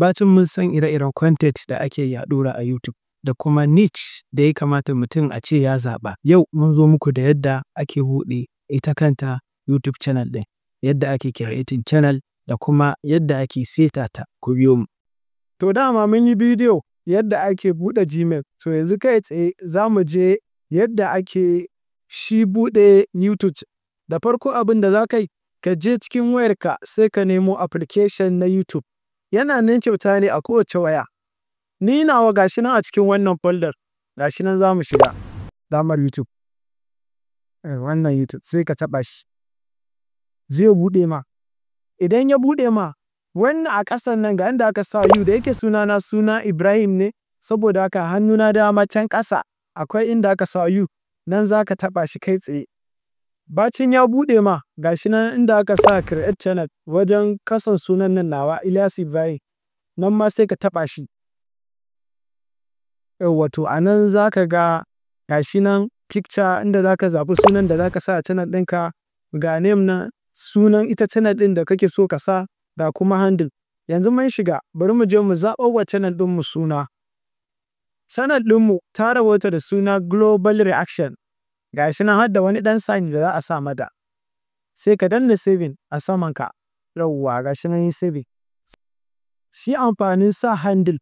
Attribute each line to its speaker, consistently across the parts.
Speaker 1: Bacin mun san ire-iren content da ake yaɗura a YouTube da kuma niche da ya kamata mutum a ce ya zaɓa. Yau mun zo muku da yadda ake buɗe ita kanta YouTube channel ɗin, yadda ake creating channel da kuma yadda ake seta ta. Ku biyo mu. To dama mun yi bidiyo yadda ake buɗe Gmail. To yanzu kai tsaye za mu je yadda ake shi buɗe YouTube. Da farko abin da za ka yi, ka je cikin wayarka sai ka nemo application na YouTube. Yana nan kyauta ne a kowace waya. Ni nawa gashi nan a cikin wannan folder. Gashi nan za mu shiga damar YouTube. Wannan YouTube sai ka taɓa shi. Zai buɗe ma. Idan ya buɗe ma, wannan a ƙasan nan ga inda aka sa you da yake sunana suna Ibrahim ne, saboda haka hannuna dama can ƙasa akwai inda aka sa you, nan za ka taɓa shi kai tsaye. Bacin ya buɗe ma, gashi nan inda aka sa create channel wajen kasan sunan nan nawa Ilyas Ibrahim, nan ma sai ka taɓa shi. Wato a nan za ka ga gashi nan picture inda za ka zaɓi sunan da za ka sa a channel ɗinka, ga name na sunan ita channel ɗin da kake so ka sa, da kuma handle. Yanzu mun shiga, bari mu je mu zaɓo wa channel ɗinmu suna. Channel ɗinmu ta rabauta da suna Global Reaction. Gashi nan har da wani ɗan sign da za a sa mata. Sai ka danna saving a samanka. Yawwa gashi nan yi saving. Shi amfanin sa handle.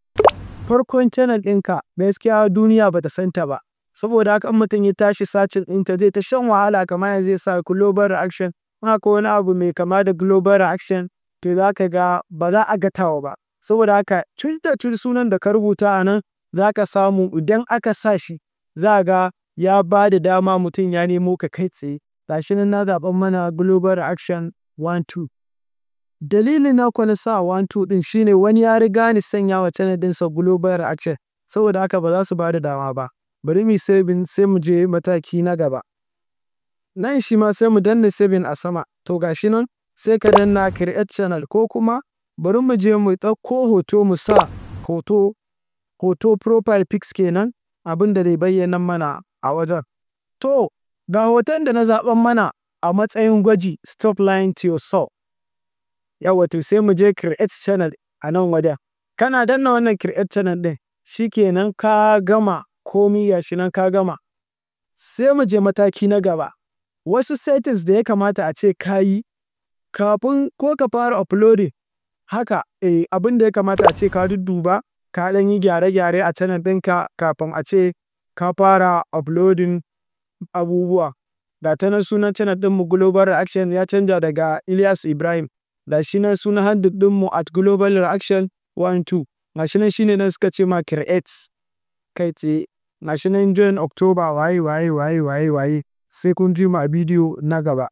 Speaker 1: Farkon channel ɗinka gaskiya duniya ba ta santa ba. Saboda haka in mutum ya tashi searching ɗinta zai ta shan wahala kamar yanzu zai sa Global Reaction. Haka wani abu mai kama da Global Reaction, to za ka ga ba za a ga tawa ba. Saboda haka tun sunan da ka rubuta a nan za ka samu idan aka sa shi za ga ya ba da dama mutum ya nemo ka kai tsaye. Gashi nan na zaɓan mana Global Reaction 1-2. Dalilin na kwana sa 1-2 ɗin shine wani ya riga ni sanya wa channel ɗinsa Global Reaction, saboda haka ba za su ba da dama ba. Bari mu saving sai mu je mataki na gaba. Nan shi ma sai mu danna saving a sama. To gashi nan sai ka danna create channel, ko kuma bari mu je mu ɗauko hoto mu sa hoto profile pics kenan, abin da zai bayyana mana a wajen. To ga hoton da na zaɓan mana a matsayin gwaji, stop lying to yourself. Yawa to sai mu je create channel a nan wajen. Kana danna wannan create channel ɗin, shikenan ka gama komi, gashi nan ka gama. Sai mu je mataki na gaba. Wasu settings da ya kamata a ce ka yi kafin ko ka fara uploading. Haka abin da ya kamata a ce ka dudduba, ka ɗan yi gyare-gyare a channel ɗinka kafin a ce ka fara uploading abubuwa. Ga ta nan sunan channel ɗinmu Global Reaction ya canja daga Ilyas Ibrahim. Da shi nan sunan handle ɗinmu at Global Reaction 1-2. Ga shi nan shine nan suka ce ma create kai tsaye. Ga shi nan join October waye. Sai kun ji mu a bidiyo na gaba.